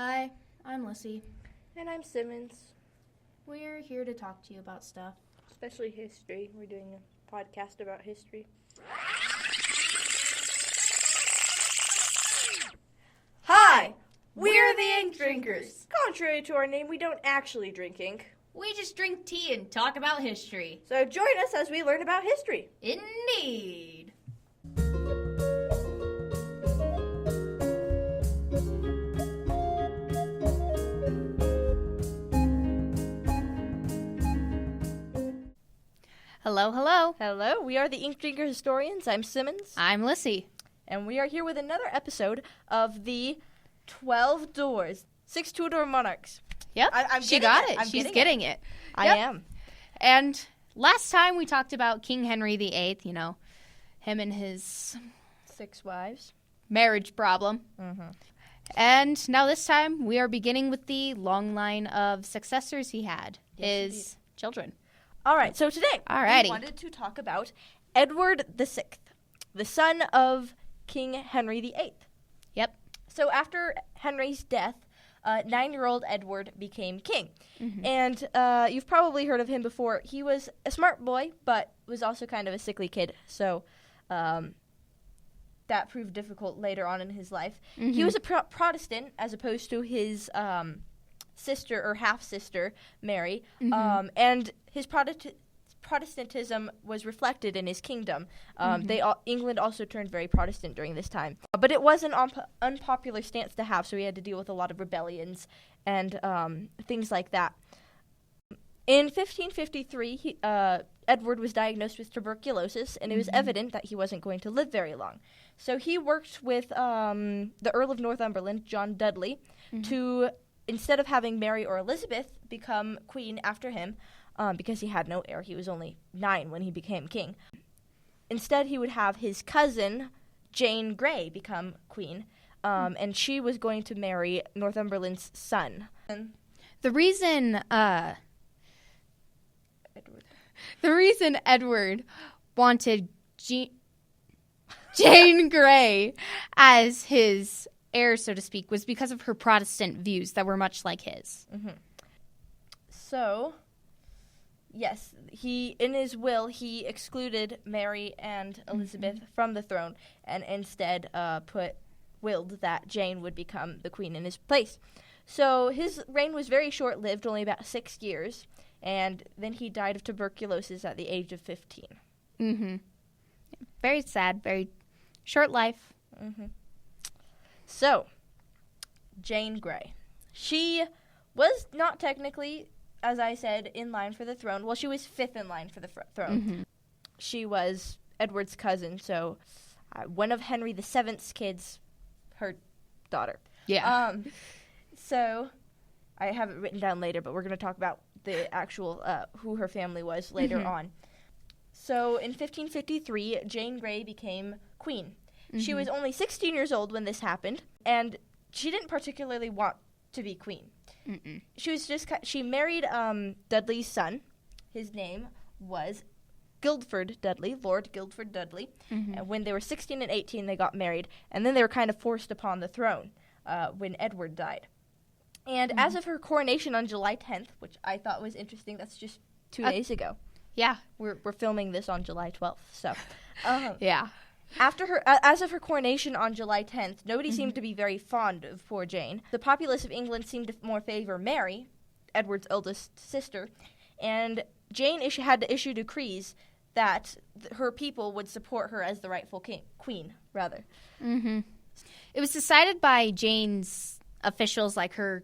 Hi, I'm Lissie. And I'm Simmons. We're here to talk to you about stuff. Especially history. We're doing a podcast about history. Hi! We're the Ink Drinkers. Contrary to our name, we don't actually drink ink. We just drink tea and talk about history. So join us as we learn about history. Indeed. Hello, hello. Hello, we are the Ink Drinker Historians. I'm Simmons. I'm Lissie. And we are here with another episode of the 12 Doors, Six Tudor Monarchs. Yep, she got it. She's getting it. I am. And last time we talked about King Henry VIII, him and his 6 wives. Marriage problem. Mm-hmm. And now this time we are beginning with the long line of successors he had, Yes, his children. All right, so today we wanted to talk about Edward VI, the son of King Henry VIII. Yep. So after Henry's death, 9-year-old Edward became king. Mm-hmm. And you've probably heard of him before. He was a smart boy, but was also kind of a sickly kid. So that proved difficult later on in his life. Mm-hmm. He was a Protestant as opposed to his sister or half-sister, Mary. Mm-hmm. And his Protestantism was reflected in his kingdom. England also turned very Protestant during this time. But it was an unpopular stance to have, so he had to deal with a lot of rebellions and things like that. In 1553, Edward was diagnosed with tuberculosis, and it was evident that he wasn't going to live very long. So he worked with the Earl of Northumberland, John Dudley, to, instead of having Mary or Elizabeth become queen after him, because he had no heir. He was only 9 when he became king. Instead, he would have his cousin, Jane Grey, become queen, and she was going to marry Northumberland's son. The reason Edward wanted Jane Grey as his heir, so to speak, was because of her Protestant views that were much like his. Mm-hmm. So, yes, in his will, he excluded Mary and Elizabeth from the throne and instead willed that Jane would become the queen in his place. So his reign was very short-lived, only about 6 years, and then he died of tuberculosis at the age of 15. Mm-hmm. Very sad, very short life. Mm-hmm. So, Jane Grey. She was not technically, as I said, in line for the throne. Well, she was 5th in line for the throne. Mm-hmm. She was Edward's cousin, so one of Henry VII's kids, her daughter. Yeah. So, I have it written down later, but we're going to talk about the actual, who her family was later on. So, in 1553, Jane Grey became queen. Mm-hmm. She was only 16 years old when this happened, and she didn't particularly want to be queen. Mm-mm. She married Dudley's son. His name was Guildford Dudley, Lord Guildford Dudley. Mm-hmm. And when they were 16 and 18, they got married, and then they were kind of forced upon the throne when Edward died. And as of her coronation on July 10th, which I thought was interesting, that's just 2 days ago. Yeah. We're filming this on July 12th, so. Yeah. As of her coronation on July 10th, nobody seemed to be very fond of poor Jane. The populace of England seemed to more favor Mary, Edward's eldest sister, and Jane had to issue decrees that her people would support her as the rightful queen. Mm-hmm. It was decided by Jane's officials, like her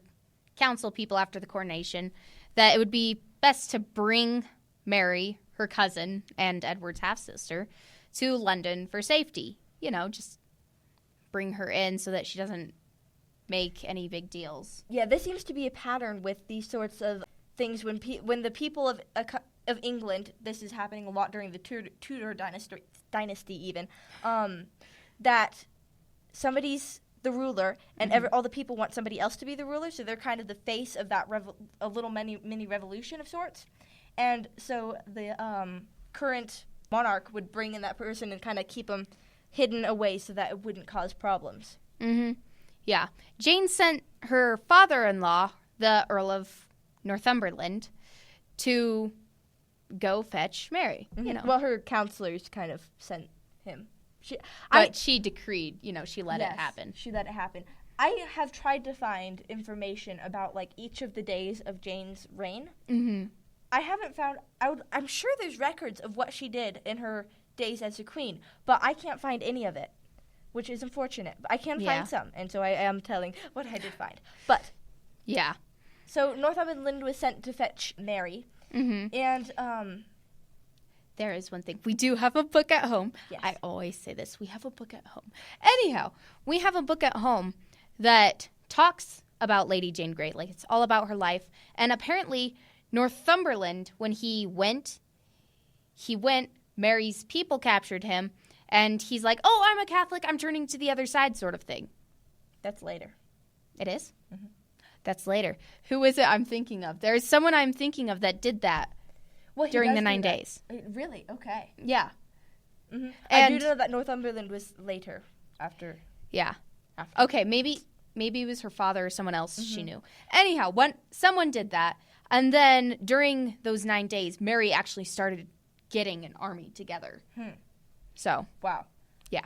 council people after the coronation, that it would be best to bring Mary, her cousin, and Edward's half-sister to London for safety. Just bring her in so that she doesn't make any big deals. Yeah, this seems to be a pattern with these sorts of things when the people of England, this is happening a lot during the Tudor dynasty even, that somebody's the ruler and all the people want somebody else to be the ruler, so they're kind of the face of that a little mini revolution of sorts. And so the current monarch would bring in that person and kind of keep them hidden away so that it wouldn't cause problems. Mm-hmm. Yeah. Jane sent her father-in-law, the Earl of Northumberland, to go fetch Mary. Mm-hmm. You know. Well, her counselors kind of sent him. She decreed, she let it happen. She let it happen. I have tried to find information about each of the days of Jane's reign. Mm-hmm. I haven't found. I'm sure there's records of what she did in her days as a queen, but I can't find any of it, which is unfortunate. But I can find some, and so I am telling what I did find. But yeah, so Northumberland was sent to fetch Mary, and there is one thing. We do have a book at home. Yes. I always say this. We have a book at home. Anyhow, we have a book at home that talks about Lady Jane Grey. It's all about her life. And apparently, Northumberland, when he went, Mary's people captured him, and he's like, oh, I'm a Catholic, I'm turning to the other side sort of thing. That's later. It is? Mm-hmm. That's later. Who is it I'm thinking of? There's someone I'm thinking of that did that. Well, during the 9 days. Really? Okay. Yeah. Mm-hmm. I do know that Northumberland was later after. Yeah. Okay, maybe it was her father or someone else she knew. Anyhow, someone did that, and then during those 9 days, Mary actually started getting an army together. So. Wow. Yeah.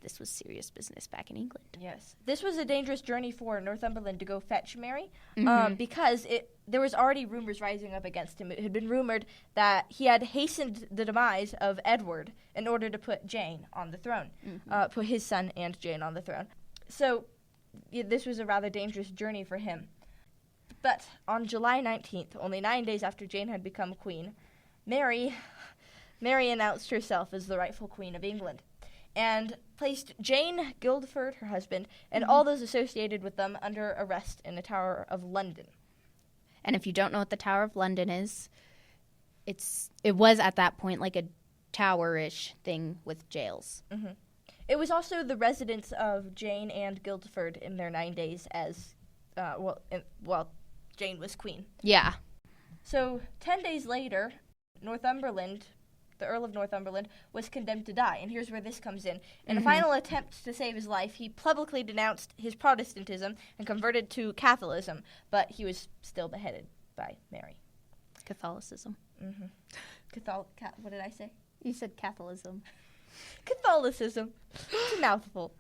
This was serious business back in England. Yes. This was a dangerous journey for Northumberland to go fetch Mary because there was already rumors rising up against him. It had been rumored that he had hastened the demise of Edward in order to put Jane on the throne, put his son and Jane on the throne. So this was a rather dangerous journey for him. But on July 19th, only 9 days after Jane had become queen, Mary announced herself as the rightful queen of England, and placed Jane, Guildford, her husband, and all those associated with them under arrest in the Tower of London. And if you don't know what the Tower of London is, it was at that point like a tower-ish thing with jails. Mm-hmm. It was also the residence of Jane and Guildford in their 9 days as, while Jane was queen. Yeah. So 10 days later, Northumberland, the Earl of Northumberland, was condemned to die. And here's where this comes in. In a final attempt to save his life, he publicly denounced his Protestantism and converted to Catholicism, but he was still beheaded by Mary. Catholicism. What did I say? You said Catholicism. Catholicism. It's a mouthful.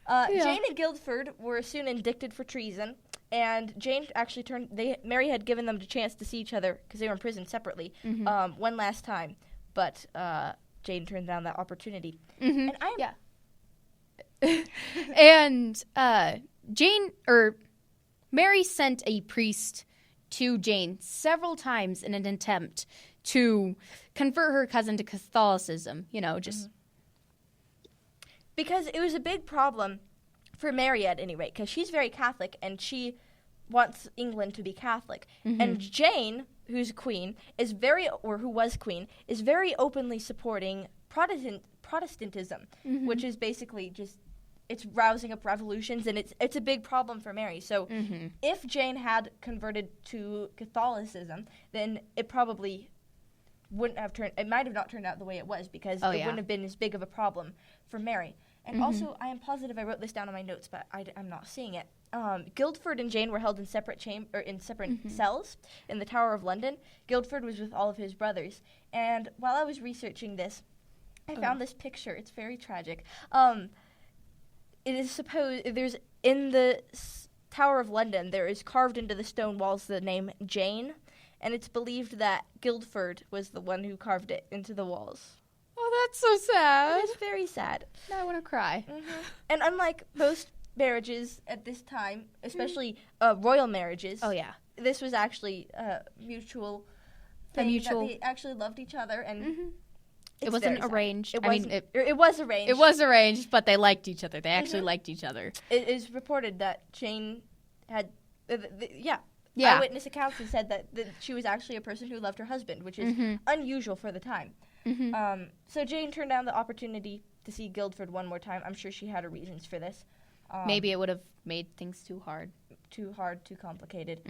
Jane and Guildford were soon indicted for treason, and Jane actually Mary had given them the chance to see each other because they were in prison separately one last time. But Jane turned down that opportunity. And and Mary sent a priest to Jane several times in an attempt to convert her cousin to Catholicism. Because it was a big problem for Mary at any rate, because she's very Catholic and she wants England to be Catholic. And Jane, who's queen, who was queen, is very openly supporting Protestantism, which is basically just, it's rousing up revolutions, and it's a big problem for Mary. So if Jane had converted to Catholicism, then it probably it might have not turned out the way it was, because it wouldn't have been as big of a problem for Mary. And also, I am positive I wrote this down on my notes, but I'm not seeing it. Guildford and Jane were held in separate cells in the Tower of London. Guildford was with all of his brothers. And while I was researching this, I found this picture. It's very tragic. It is there's in the Tower of London, there is carved into the stone walls the name Jane, and it's believed that Guildford was the one who carved it into the walls. Oh, that's so sad. It's very sad. Now I want to cry. And unlike most marriages at this time, especially royal marriages, this was actually a mutual thing, that they actually loved each other, and it wasn't arranged. It was arranged. It was arranged, but they liked each other. They actually liked each other. It is reported that Jane had, eyewitness accounts have said that she was actually a person who loved her husband, which is unusual for the time. So Jane turned down the opportunity to see Guildford one more time. I'm sure she had her reasons for this. Maybe it would have made things too hard. Too complicated.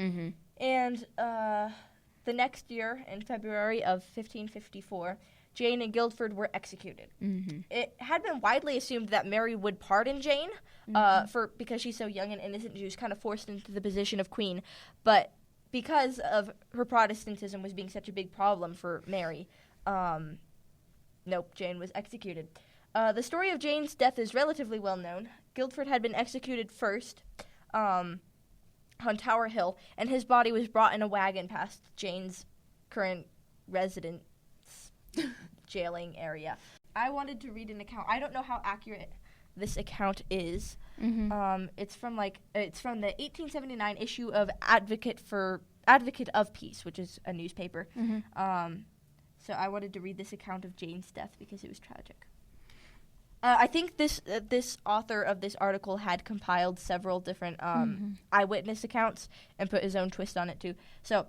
And the next year, in February of 1554, Jane and Guildford were executed. Mm-hmm. It had been widely assumed that Mary would pardon Jane because she's so young and innocent. She was kind of forced into the position of queen. But because of her Protestantism was being such a big problem for Mary, nope, Jane was executed. The story of Jane's death is relatively well known. Guildford had been executed first on Tower Hill, and his body was brought in a wagon past Jane's current residence jailing area. I wanted to read an account. I don't know how accurate this account is. Mm-hmm. It's from the 1879 issue of Advocate of Peace, which is a newspaper. Mm-hmm. So I wanted to read this account of Jane's death because it was tragic. I think this author of this article had compiled several different eyewitness accounts and put his own twist on it too. So,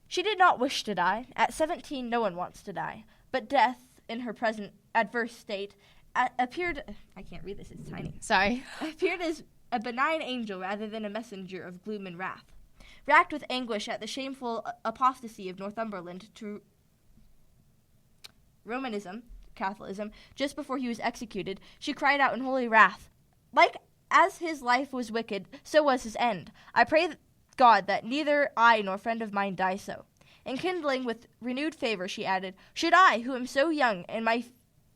she did not wish to die. At 17, no one wants to die. But death, in her present adverse state, appeared... I can't read this, it's tiny. Sorry. Appeared as a benign angel rather than a messenger of gloom and wrath. Racked with anguish at the shameful apostasy of Northumberland to Romanism, Catholicism, just before he was executed, she cried out in holy wrath, "Like as his life was wicked, so was his end. I pray God that neither I nor friend of mine die so." And kindling with renewed favor, she added, "Should I, who am so young and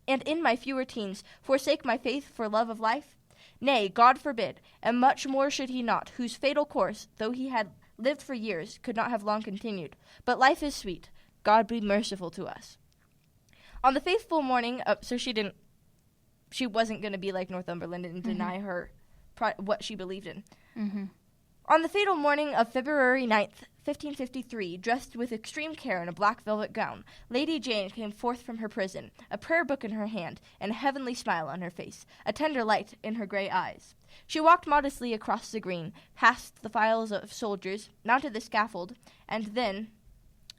in my fewer teens, forsake my faith for love of life? Nay, God forbid, and much more should he not, whose fatal course, though he had lived for years, could not have long continued. But life is sweet. God be merciful to us." On the faithful morning, she wasn't going to be like Northumberland and deny her what she believed in. Mm-hmm. On the fatal morning of February 9th, 1553, dressed with extreme care in a black velvet gown, Lady Jane came forth from her prison, a prayer book in her hand, and a heavenly smile on her face, a tender light in her gray eyes. She walked modestly across the green, past the files of soldiers, mounted the scaffold, and then,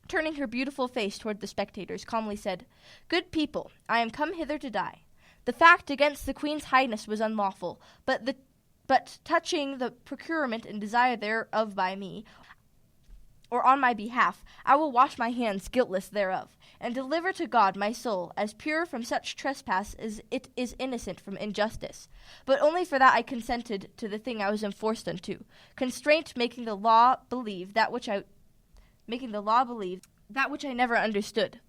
turning her beautiful face toward the spectators, calmly said, "Good people, I am come hither to die. The fact against the Queen's Highness was unlawful, but touching the procurement and desire thereof by me, or on my behalf, I will wash my hands guiltless thereof, and deliver to God my soul, as pure from such trespass as it is innocent from injustice. But only for that I consented to the thing I was enforced unto, constraint making the law believe that which I never understood."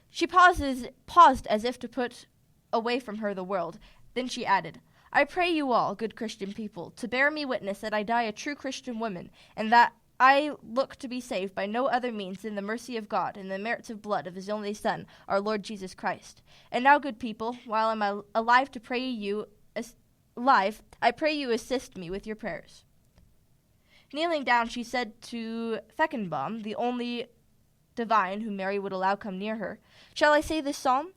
She paused as if to put away from her the world. Then she added, "I pray you all, good Christian people, to bear me witness that I die a true Christian woman, and that I look to be saved by no other means than the mercy of God and the merits of blood of his only Son, our Lord Jesus Christ. And now, good people, while I'm alive to pray you, I pray you assist me with your prayers." Kneeling down, she said to Feckenbaum, the only divine whom Mary would allow come near her, "Shall I say this psalm?"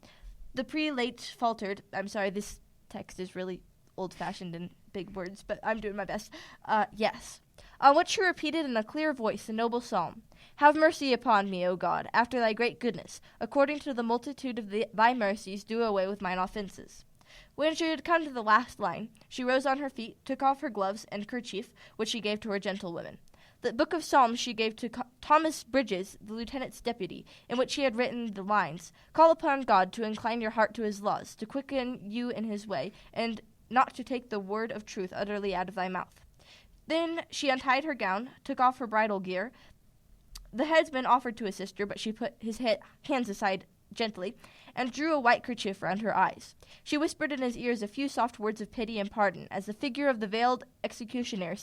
The prelate faltered. I'm sorry, this text is really old-fashioned and big words, but I'm doing my best. Yes. On which she repeated in a clear voice the noble psalm, "Have mercy upon me, O God, after thy great goodness, according to the multitude of thy mercies, do away with mine offenses." When she had come to the last line, she rose on her feet, took off her gloves and kerchief, which she gave to her gentlewomen. The book of Psalms she gave to Thomas Bridges, the lieutenant's deputy, in which she had written the lines, "Call upon God to incline your heart to his laws, to quicken you in his way, and not to take the word of truth utterly out of thy mouth." Then she untied her gown, took off her bridal gear. The headsman offered to assist her, but she put his hands aside gently, and drew a white kerchief round her eyes. She whispered in his ears a few soft words of pity and pardon, as the figure of the veiled executioner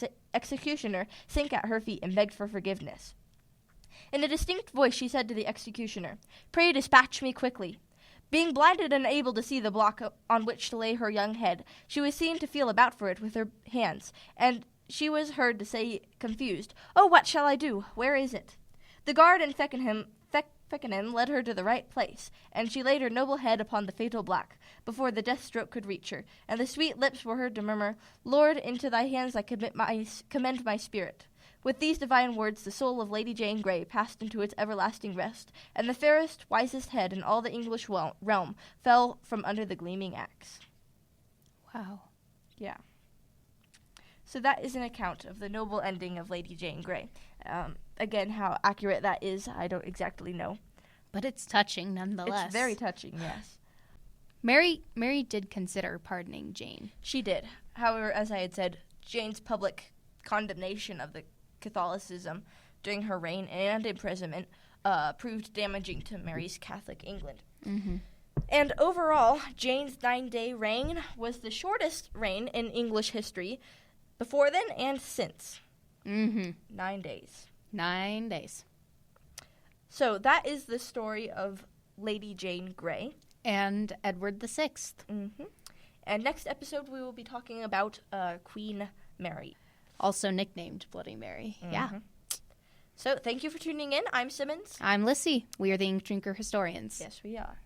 sank at her feet and begged for forgiveness. In a distinct voice she said to the executioner, "Pray dispatch me quickly." Being blinded and unable to see the block on which to lay her young head, she was seen to feel about for it with her hands, and she was heard to say, confused, "Oh, what shall I do? Where is it?" The guard and Feckenham led her to the right place, and she laid her noble head upon the fatal block, before the death stroke could reach her, and the sweet lips were heard to murmur, "Lord, into thy hands I commend my spirit." With these divine words the soul of Lady Jane Grey passed into its everlasting rest, and the fairest, wisest head in all the English realm fell from under the gleaming axe. Wow. Yeah. So that is an account of the noble ending of Lady Jane Grey. Again, how accurate that is, I don't exactly know. But it's touching nonetheless. It's very touching, yes. Mary did consider pardoning Jane. She did. However, as I had said, Jane's public condemnation of the Catholicism during her reign and imprisonment proved damaging to Mary's Catholic England. Mm-hmm. And overall, Jane's 9-day reign was the shortest reign in English history before then and since. Mm-hmm. 9 days. 9 days. So that is the story of Lady Jane Grey. And Edward VI. Mm-hmm. And next episode, we will be talking about Queen Mary. Also nicknamed Bloody Mary. Mm-hmm. Yeah. So thank you for tuning in. I'm Simmons. I'm Lissie. We are the Ink Drinker Historians. Yes, we are.